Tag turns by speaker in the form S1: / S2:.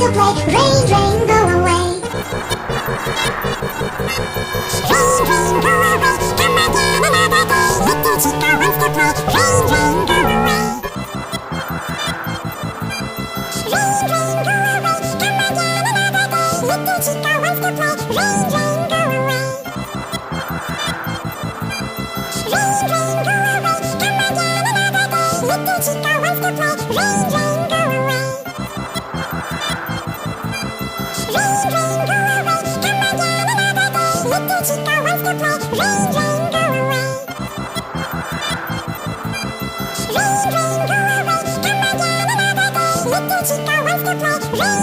S1: to play. Rain, rain, go away. Rain, rain, go away. Come again another day. Little chica wants to play. Rain, rain, go away. Rain, rain, go away. Come again another day. Little chica wants to play. Rain, rain, go away. Rain, rain, go away. Come again another day. Little chica wants to play. Rain, rain, go away. Rain, rain, go away. Come again another day. Little chica wants to play. Rain, rain, go away. Rain, rain, go away. Come again another day. Little chica wants to play. Rain,